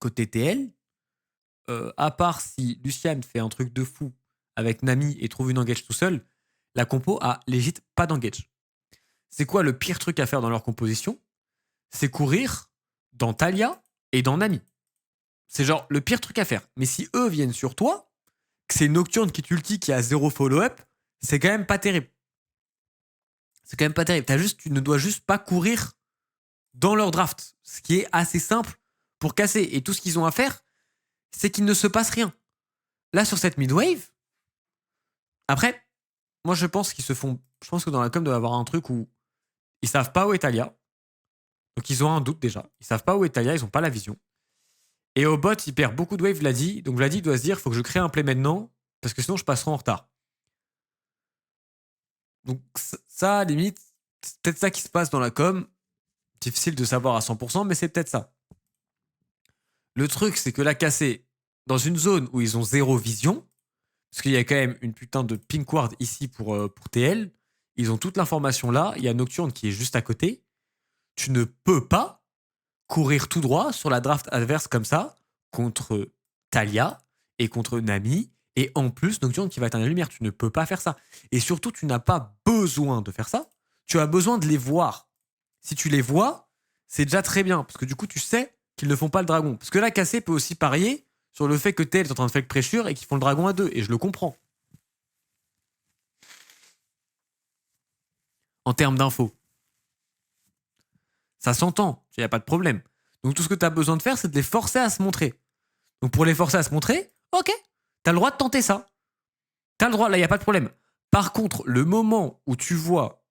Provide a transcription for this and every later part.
côté TL, à part si Lucian fait un truc de fou avec Nami et trouve une engage tout seul, la compo a légit pas d'engage. C'est quoi le pire truc à faire dans leur composition? C'est courir dans Talia et dans Nami. C'est genre le pire truc à faire. Mais si eux viennent sur toi, que c'est Nocturne qui t'ulti qui a 0 follow-up, c'est quand même pas terrible. C'est quand même pas terrible. Tu ne dois juste pas courir dans leur draft. Ce qui est assez simple pour casser. Et tout ce qu'ils ont à faire, c'est qu'il ne se passe rien. Là, sur cette mid-wave, après, moi je pense qu'ils se font. Je pense que dans la com, doit y avoir un truc où ils savent pas où est Talia. Donc ils ont un doute déjà. Ils savent pas où est Talia, ils ont pas la vision. Et au bot, il perd beaucoup de wave, Vladi. Donc Vladi doit se dire, faut que je crée un play maintenant, parce que sinon je passerai en retard. Donc ça, limite, c'est peut-être ça qui se passe dans la com. Difficile de savoir à 100%, mais c'est peut-être ça. Le truc, c'est que là, cassé dans une zone où ils ont 0 vision, parce qu'il y a quand même une putain de pink ward ici pour TL, ils ont toute l'information là, il y a Nocturne qui est juste à côté, tu ne peux pas courir tout droit sur la draft adverse comme ça, contre Talia et contre Nami, et en plus Nocturne qui va éteindre la lumière, tu ne peux pas faire ça. Et surtout, tu n'as pas besoin de faire ça, tu as besoin de les voir. Si tu les vois, c'est déjà très bien, parce que du coup, tu sais qu'ils ne font pas le dragon. Parce que là, Cassé peut aussi parier sur le fait que TL est en train de faire pressure et qu'ils font le dragon à 2, et je le comprends. En termes d'infos. Ça s'entend, il n'y a pas de problème. Donc tout ce que tu as besoin de faire, c'est de les forcer à se montrer. Donc pour les forcer à se montrer, ok, tu as le droit de tenter ça. Tu as le droit, là, il n'y a pas de problème. Par contre, le moment où tu vois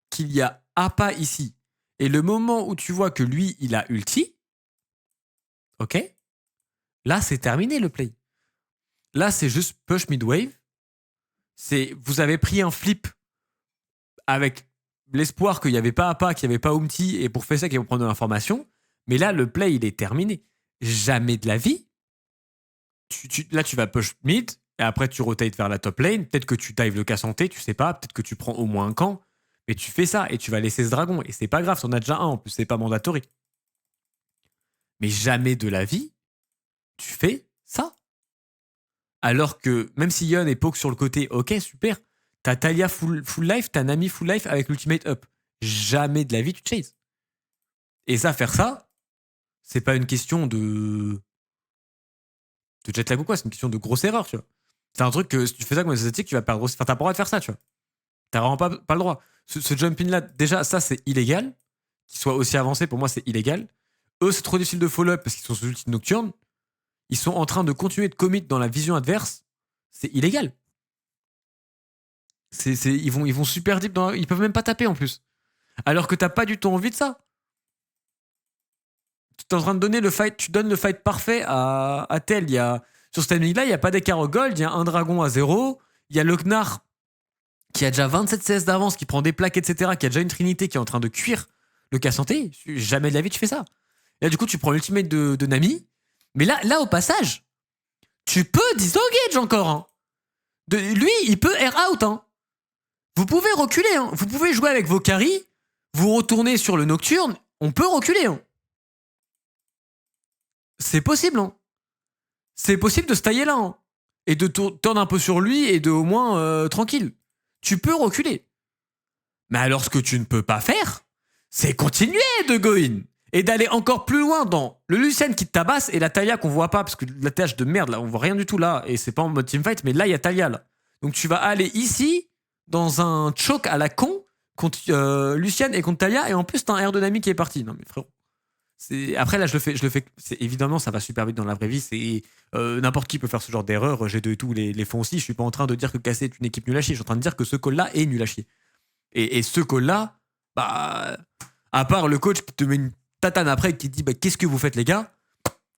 qu'il y a Appa ici, et le moment où tu vois que lui, il a ulti, ok, là, c'est terminé le play. Là, c'est juste push mid-wave. Vous avez pris un flip avec l'espoir qu'il n'y avait pas Appa, qu'il n'y avait pas Umti, et pour faire ça, qu'ils vont prendre de l'information. Mais là, le play, il est terminé. Jamais de la vie. Là, tu vas push mid, et après, tu rotates vers la top lane. Peut-être que tu dives le cas santé, tu sais pas. Peut-être que tu prends au moins un camp. Mais tu fais ça, et tu vas laisser ce dragon. Et c'est pas grave, t'en as déjà un, en plus, c'est pas mandatory. Mais jamais de la vie, tu fais ça. Alors que, même si Yon est poke sur le côté, ok, super. T'as Talia full life, t'as Nami full life avec l'ultimate up. Jamais de la vie, tu chases. Et ça, faire ça, c'est pas une question de jet lag ou quoi, c'est une question de grosse erreur, tu vois. C'est un truc que si tu fais ça comme esthétique, tu vas perdre. Enfin, t'as pas le droit de faire ça, tu vois. T'as vraiment pas le droit. Ce jump-in là, déjà, ça, c'est illégal. Qu'il soit aussi avancé, pour moi, c'est illégal. Eux, c'est trop difficile de follow-up parce qu'ils sont sous ulti nocturne. Ils sont en train de continuer de commit dans la vision adverse. C'est illégal. Ils vont super deep ils peuvent même pas taper en plus. Alors que t'as pas du tout envie de ça. Tu es en train de donner le fight, tu donnes le fight parfait à Tel. Sur ce timing-là, il n'y a pas d'écart au gold, il y a un dragon à 0, il y a Lochnar qui a déjà 27 CS d'avance, qui prend des plaques, etc., qui a déjà une trinité qui est en train de cuire le cas santé. Jamais de la vie tu fais ça. Et là, du coup, tu prends l'ultimate de Nami. Mais là, au passage, tu peux disengage encore. Hein. Lui, il peut air out. Hein. Vous pouvez reculer. Hein. Vous pouvez jouer avec vos carries, vous retournez sur le nocturne, on peut reculer. Hein. C'est possible. Hein. C'est possible de se tailler là. Hein. Et de tourner un peu sur lui et de au moins tranquille. Tu peux reculer. Mais alors, ce que tu ne peux pas faire, c'est continuer de go in. Et d'aller encore plus loin dans le Lucian qui te tabasse et la Talia qu'on voit pas, parce que la tâche de merde, là, on voit rien du tout là, et c'est pas en mode teamfight, mais là, il y a Talia là. Donc tu vas aller ici, dans un choke à la con, contre Lucian et contre Talia, et en plus, t'as un R de Nami qui est parti. Non mais frérot. Après là je le fais évidemment ça va super vite dans la vraie vie, c'est n'importe qui peut faire ce genre d'erreur, G2 et tout les font aussi, je suis pas en train de dire que Cassé est une équipe nulle à chier, je suis en train de dire que ce call là est nul à chier et ce call là bah à part le coach qui te met une tatane après qui te dit bah qu'est-ce que vous faites les gars,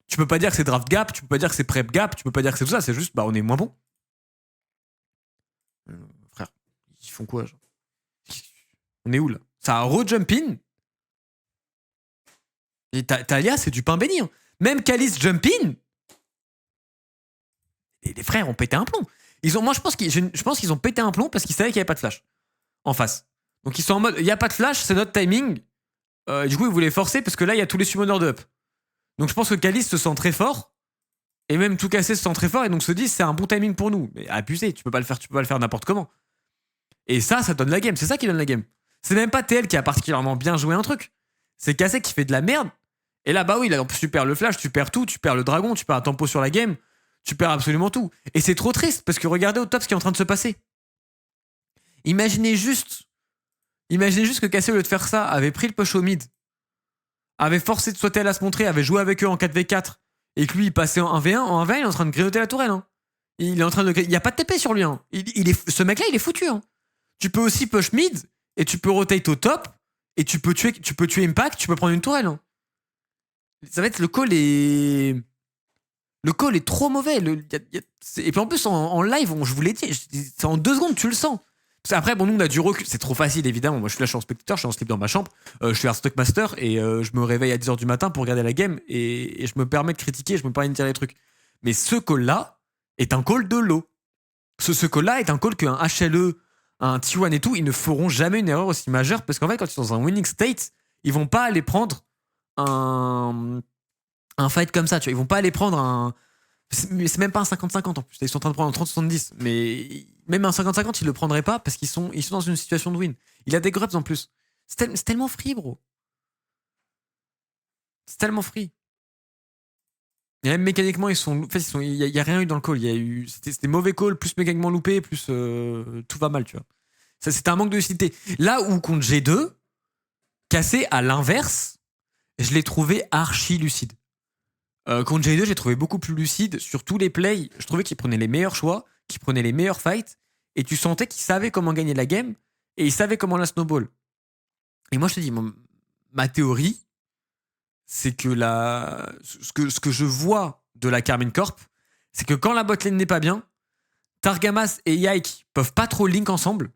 tu peux pas dire que c'est draft gap, tu peux pas dire que c'est prep gap, tu peux pas dire que c'est tout ça, c'est juste bah on est moins bon. Frère ils font quoi genre on est où là, ça a re-jump in. Et Talia, c'est du pain béni. Hein. Même Kalis jump in, et les frères ont pété un plomb. Moi, je pense qu'ils ont pété un plomb parce qu'ils savaient qu'il n'y avait pas de flash en face. Donc, ils sont en mode, il n'y a pas de flash, c'est notre timing. Du coup, ils voulaient forcer parce que là, il y a tous les summoners de up. Donc je pense que Calis se sent très fort. Et même tout casser se sent très fort. Et donc se dit c'est un bon timing pour nous. Mais abusé, tu peux pas le faire n'importe comment. Et ça donne la game. C'est ça qui donne la game. C'est même pas TL qui a particulièrement bien joué un truc. C'est Cassé qui fait de la merde. Et là, bah oui, là, en plus, tu perds le flash, tu perds tout, tu perds le dragon, tu perds un tempo sur la game, tu perds absolument tout. Et c'est trop triste parce que regardez au top ce qui est en train de se passer. Imaginez juste que Cassé, au lieu de faire ça, avait pris le push au mid, avait forcé de sauter à se montrer, avait joué avec eux en 4v4 et que lui, il passait en 1v1. En 1v1, il est en train de grignoter la tourelle. Hein. Il est en train de. Il n'y a pas de TP sur lui. Hein. Ce mec-là, il est foutu. Hein. Tu peux aussi push mid et tu peux rotate au top et tu peux tuer Impact, tu peux prendre une tourelle. Hein. Ça va être le call est. Le call est trop mauvais. Et puis en plus, en live, je vous l'ai dit, c'est en 2 secondes, tu le sens. Après, bon, nous, on a du recul. C'est trop facile, évidemment. Moi, je suis là, je suis en spectateur, je suis en slip dans ma chambre. Je suis Stock Master et je me réveille à 10h du matin pour regarder la game et je me permets de critiquer, je me permets de dire des trucs. Mais ce call-là est un call de l'eau. Ce call-là est un call qu'un HLE, un T1 et tout, ils ne feront jamais une erreur aussi majeure parce qu'en fait, quand ils sont dans un winning state, ils vont pas aller prendre un fight comme ça, tu vois. Ils vont pas aller prendre un. C'est même pas un 50-50 en plus. Ils sont en train de prendre un 30-70. Mais même un 50-50, ils le prendraient pas parce qu'ils sont dans une situation de win. Il a des grubs en plus. C'est tellement free, bro. C'est tellement free. Et même mécaniquement, il y a rien eu dans le call. C'était mauvais call, plus mécaniquement loupé, plus tout va mal, tu vois. C'était un manque de lucidité. Là où contre G2, Cassé à l'inverse, je l'ai trouvé archi lucide. Contre J2, j'ai trouvé beaucoup plus lucide sur tous les plays. Je trouvais qu'il prenait les meilleurs choix, qu'il prenait les meilleurs fights, et tu sentais qu'il savait comment gagner la game, et il savait comment la snowball. Et moi, je te dis, ma théorie, c'est que ce que je vois de la Karmine Corp, c'est que quand la botlane n'est pas bien, Targamas et Yike peuvent pas trop link ensemble,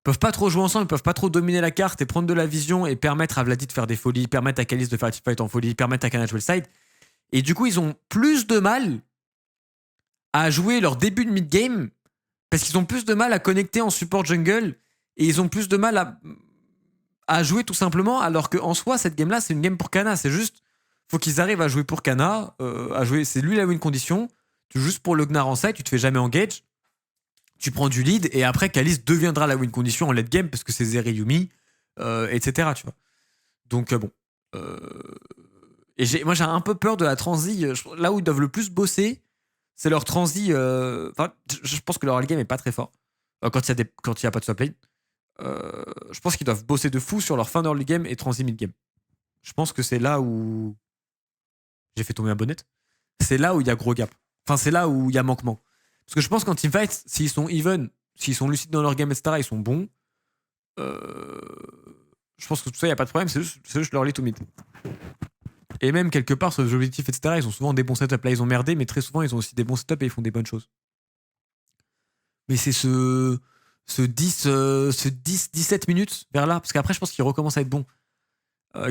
peuvent pas trop jouer ensemble, peuvent pas trop dominer la carte et prendre de la vision et permettre à Vladi de faire des folies, permettre à Kalis de faire un fight en folie, permettre à Kanach side. Et du coup, ils ont plus de mal à jouer leur début de mid-game parce qu'ils ont plus de mal à connecter en support jungle et ils ont plus de mal à jouer tout simplement alors qu'en soi, cette game-là, c'est une game pour Kana. C'est juste, faut qu'ils arrivent à jouer pour Kana, à jouer, c'est lui la win condition. Tu joues juste pour le Gnar en side, tu te fais jamais engage, tu prends du lead et après, Kalis deviendra la win condition en late game parce que c'est Zeri Yumi, etc. Tu vois. Donc, bon. Et moi, j'ai un peu peur de la transi. Là où ils doivent le plus bosser, c'est leur transi. Enfin, je pense que leur game est pas très fort. Quand il y a pas de swap lane. Je pense qu'ils doivent bosser de fou sur leur fin d'early game et transi mid game. Je pense que c'est là où. J'ai fait tomber un bonnet. C'est là où il y a gros gap. Enfin, c'est là où il y a manquement. Parce que je pense qu'en teamfight, s'ils sont even, s'ils sont lucides dans leur game, etc., ils sont bons. Je pense que tout ça, il n'y a pas de problème. C'est juste leur lead to mid. Et même quelque part sur les objectifs, etc., ils ont souvent des bons setups. Là, ils ont merdé, mais très souvent, ils ont aussi des bons setups et ils font des bonnes choses. Mais c'est ce 10-17 minutes vers là, parce qu'après, je pense qu'il recommence à être bon,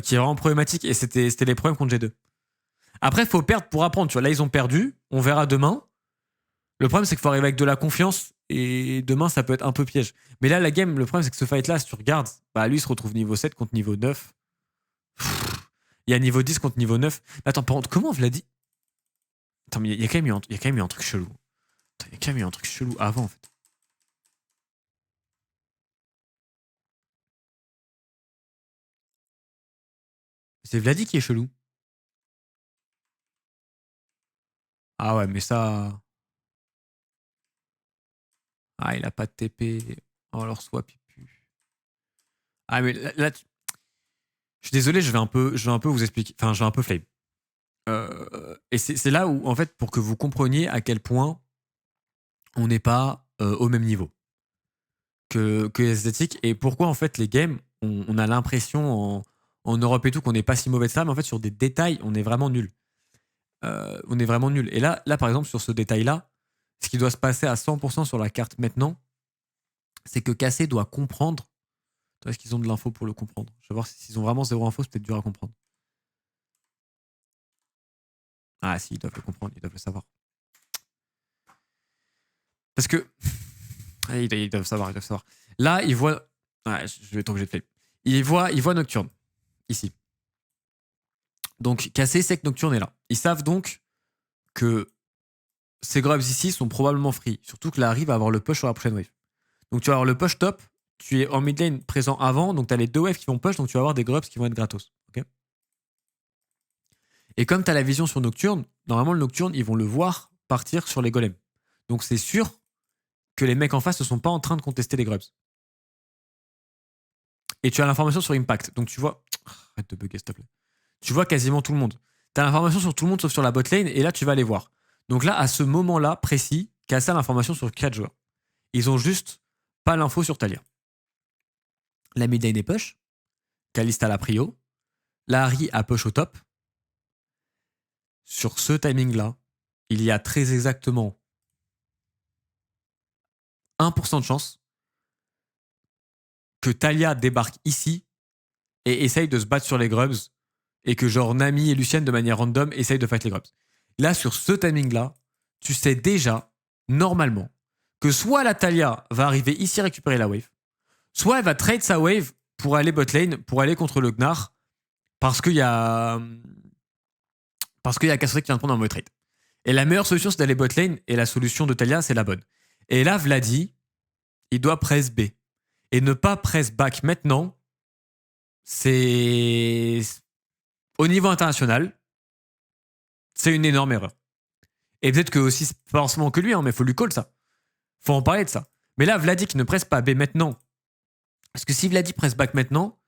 qui est vraiment problématique, et c'était les problèmes contre G2. Après, il faut perdre pour apprendre. Tu vois, là, ils ont perdu, on verra demain. Le problème, c'est qu'il faut arriver avec de la confiance, et demain, ça peut être un peu piège. Mais là, la game, le problème, c'est que ce fight-là, si tu regardes, bah, lui, il se retrouve niveau 7 contre niveau 9. Il y a niveau 10 contre niveau 9. Attends, par contre, comment on l'a dit? Attends, mais il y a quand même eu un truc chelou. Il y a quand même eu un truc chelou avant, en fait. C'est Vladi qui est chelou. Ah ouais, mais ça. Ah, il a pas de TP. Oh, alors swap, il pue. Ah, mais là, je suis désolé, je vais un peu vous expliquer. Enfin, je vais un peu flame. Et c'est là où, en fait, pour que vous compreniez à quel point on n'est pas au même niveau que les esthétiques et pourquoi, en fait, les games, on a l'impression en Europe et tout qu'on n'est pas si mauvais de ça, mais en fait, sur des détails, on est vraiment nul. On est vraiment nul. Et là, par exemple, sur ce détail-là, ce qui doit se passer à 100% sur la carte maintenant, c'est que Cassé doit comprendre. Est-ce qu'ils ont de l'info pour le comprendre? Je vais voir s'ils ont vraiment zéro info, c'est peut-être dur à comprendre. Ah si, ils doivent le comprendre, ils doivent le savoir. Parce que... ils doivent savoir, ils doivent savoir. Là, ils voient... Ouais, je vais être obligé de faire. Ils voient Nocturne, ici. Donc, KC sait que Nocturne est là. Ils savent donc que ces grubs ici sont probablement free. Surtout que Larry va avoir le push sur la prochaine wave. Donc, tu vas avoir le push top. Tu es en mid lane présent avant. Donc, tu as les 2 waves qui vont push. Donc, tu vas avoir des grubs qui vont être gratos. Okay, et comme tu as la vision sur Nocturne, normalement, le Nocturne, ils vont le voir partir sur les golems. Donc, c'est sûr que les mecs en face ne sont pas en train de contester les grubs. Et tu as l'information sur Impact. Donc, tu vois... Arrête de bugger, s'il te plaît. Tu vois quasiment tout le monde. Tu as l'information sur tout le monde sauf sur la bot lane. Et là, tu vas les voir. Donc là, à ce moment-là précis, Kassa a l'information sur 4 joueurs. Ils ont juste pas l'info sur Talia. La mid lane est push. Kalista la prio. La Harry a push au top. Sur ce timing-là, il y a très exactement 1% de chance que Talia débarque ici et essaye de se battre sur les grubs et que genre Nami et Lucienne de manière random essayent de fight les grubs. Là, sur ce timing-là, tu sais déjà, normalement, que soit la Talia va arriver ici récupérer la wave, soit elle va trade sa wave pour aller bot lane, pour aller contre le Gnar, parce qu'il y a Cassandra qui vient de prendre un mauvais trade. Et la meilleure solution, c'est d'aller bot lane, et la solution de Talia, c'est la bonne. Et là, Vladi, il doit press B. Et ne pas press back maintenant, c'est... Au niveau international, c'est une énorme erreur. Et peut-être que aussi, c'est pas forcément que lui, hein, mais il faut lui call ça. Faut en parler de ça. Mais là, Vladi qui ne presse pas B maintenant, parce que si Vladi presse back maintenant,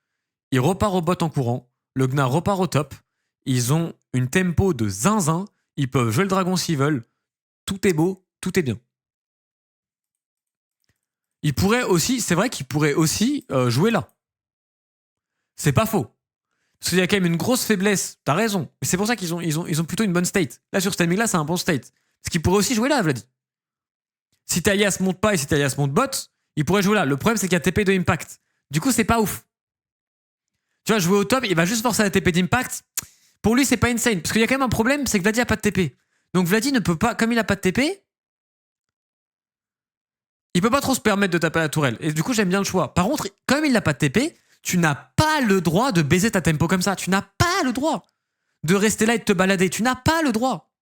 il repart au bot en courant, le Gnar repart au top, ils ont une tempo de zinzin, ils peuvent jouer le dragon s'ils veulent, tout est beau, tout est bien. Il pourrait aussi, c'est vrai qu'il pourrait aussi jouer là. C'est pas faux. Parce qu'il y a quand même une grosse faiblesse, t'as raison. Mais c'est pour ça qu'ils ont plutôt une bonne state. Là, sur ce timing-là, c'est un bon state. Parce qu'il pourrait aussi jouer là, Vladi. Si Talia se monte pas et si Talia se monte bot, il pourrait jouer là. Le problème, c'est qu'il y a TP de impact. Du coup, c'est pas ouf. Tu vois, jouer au top, il va juste forcer la TP d'impact. Pour lui, c'est pas insane. Parce qu'il y a quand même un problème, c'est que Vladi a pas de TP. Donc Vladi ne peut pas, comme il a pas de TP, il peut pas trop se permettre de taper la tourelle. Et du coup, j'aime bien le choix. Par contre, comme il n'a pas de TP, tu n'as pas le droit de baiser ta tempo comme ça. Tu n'as pas le droit de rester là et de te balader. Tu n'as pas le droit.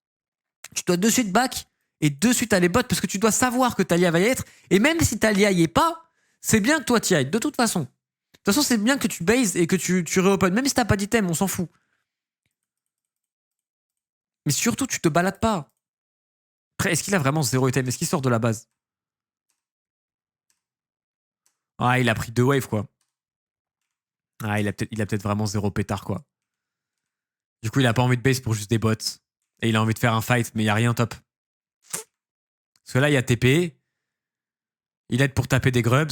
Tu dois de suite back et de suite aller bot parce que tu dois savoir que Talia va y être. Et même si Talia y est pas, c'est bien que toi t'y ailles. De toute façon. De toute façon, c'est bien que tu bases et que tu reopen. Même si t'as pas d'item, on s'en fout. Mais surtout, tu te balades pas. Après, est-ce qu'il a vraiment 0 item? Est-ce qu'il sort de la base? Ah, il a pris 2 waves, quoi. Ah, il a peut-être vraiment 0 pétard, quoi. Du coup, il a pas envie de base pour juste des bots. Et il a envie de faire un fight, mais il y a rien top. Parce que là, il y a TP. Il aide pour taper des grubs.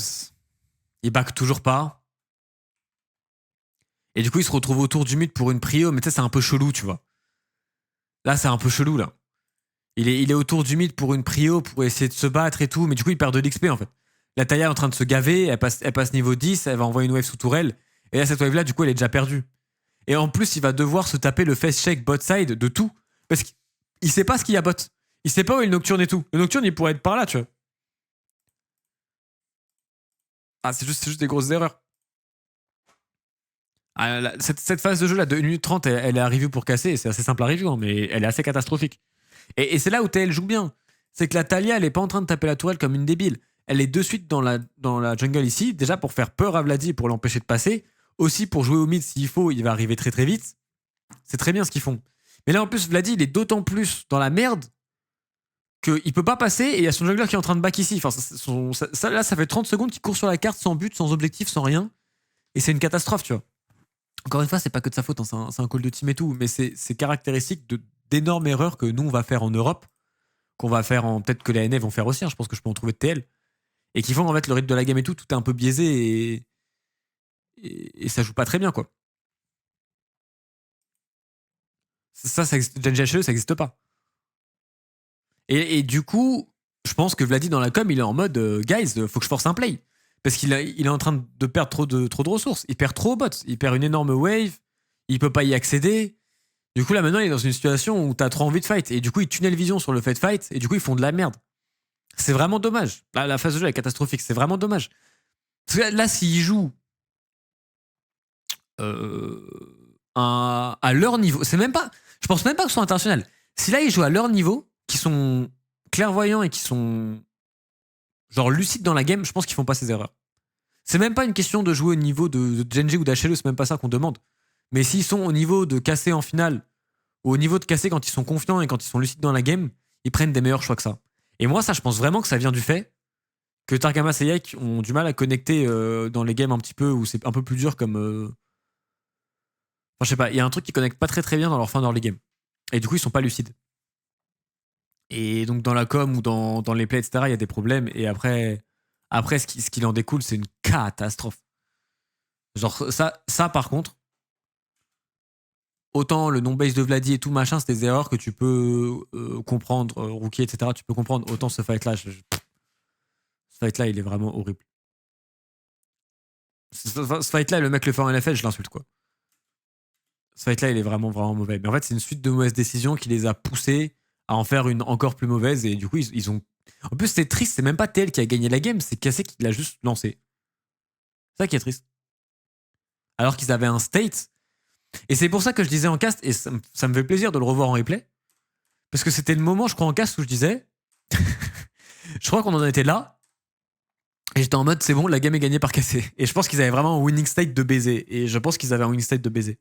Il back toujours pas. Et du coup, il se retrouve autour du mid pour une prio. Mais tu sais, c'est un peu chelou, tu vois. Là, c'est un peu chelou, là. Il est autour du mid pour une prio, pour essayer de se battre et tout. Mais du coup, il perd de l'XP, en fait. La Talia est en train de se gaver. Elle passe niveau 10. Elle va envoyer une wave sous tourelle. Et là, cette wave-là, du coup, elle est déjà perdue. Et en plus, il va devoir se taper le face check bot side de tout. Parce qu'il sait pas ce qu'il y a bot. Il sait pas où est le Nocturne et tout. Le Nocturne, il pourrait être par là, tu vois. Ah, c'est juste des grosses erreurs. Ah, cette phase de jeu là de 1 minute 30, elle est arrivée pour casser. C'est assez simple à review, hein, mais elle est assez catastrophique. Et c'est là où TL joue bien. C'est que la Talia, elle est pas en train de taper la tourelle comme une débile. Elle est de suite dans la jungle ici, déjà pour faire peur à Vladi, pour l'empêcher de passer. Aussi pour jouer au mid s'il faut, il va arriver très très vite. C'est très bien ce qu'ils font. Mais là en plus, Vladi, il est d'autant plus dans la merde qu'il peut pas passer et il y a son jungler qui est en train de back ici. Enfin, là, ça fait 30 secondes qu'il court sur la carte sans but, sans objectif, sans rien. Et c'est une catastrophe, tu vois. Encore une fois, c'est pas que de sa faute, hein, c'est un call de team et tout, mais c'est caractéristique d'énormes erreurs que nous, on va faire en Europe, qu'on va faire peut-être que les NF vont faire aussi, hein, je pense que je peux en trouver de TL, et qui font en fait le rythme de la game et tout est un peu biaisé et ça joue pas très bien, quoi. Ça existe, GNGHE, ça existe pas. Et du coup, je pense que Vladi dans la com, il est en mode guys, faut que je force un play. Parce qu'il est en train de perdre trop de ressources. Il perd trop au bot. Il perd une énorme wave. Il peut pas y accéder. Du coup, là, maintenant, il est dans une situation où t'as trop envie de fight. Et du coup, il tunnel vision sur le fait de fight. Et du coup, ils font de la merde. C'est vraiment dommage. Là, la phase de jeu est catastrophique. C'est vraiment dommage. Parce que là, s'il joue à leur niveau. C'est même pas. Je pense même pas que ce soit international. Si là, ils jouent à leur niveau, qui sont clairvoyants et qui sont genre lucides dans la game, je pense qu'ils font pas ces erreurs. C'est même pas une question de jouer au niveau de Genji ou d'HLE, c'est même pas ça qu'on demande. Mais s'ils sont au niveau de casser en finale, ou au niveau de casser quand ils sont confiants et quand ils sont lucides dans la game, ils prennent des meilleurs choix que ça. Et moi, ça, je pense vraiment que ça vient du fait que Targamas et Yike ont du mal à connecter dans les games un petit peu où c'est un peu plus dur comme. Enfin, je sais pas, il y a un truc qui connecte pas très très bien dans leur fin d'early game. Et du coup, ils sont pas lucides. Et donc, dans la com ou dans les plays, etc., il y a des problèmes. Et après ce qui en découle, c'est une catastrophe. Genre, ça par contre, autant le non-base de Vladi et tout machin, c'est des erreurs que tu peux comprendre, Rookie, etc., tu peux comprendre. Autant ce fight-là, ce fight-là, il est vraiment horrible. Ce fight-là, le mec le fait en LFL, je l'insulte, quoi. Ce fight-là, il est vraiment, vraiment mauvais. Mais en fait, c'est une suite de mauvaises décisions qui les a poussés à en faire une encore plus mauvaise. Et du coup, ils ont. En plus, c'est triste, c'est même pas TL qui a gagné la game, c'est Cassé qui l'a juste lancé. C'est ça qui est triste. Alors qu'ils avaient un state. Et c'est pour ça que je disais en cast, et ça me fait plaisir de le revoir en replay. Parce que c'était le moment, je crois, en cast où je disais. Je crois qu'on en était là. Et j'étais en mode, c'est bon, la game est gagnée par Cassé. Et je pense qu'ils avaient vraiment un winning state de baiser. Et je pense qu'ils avaient un winning state de baiser.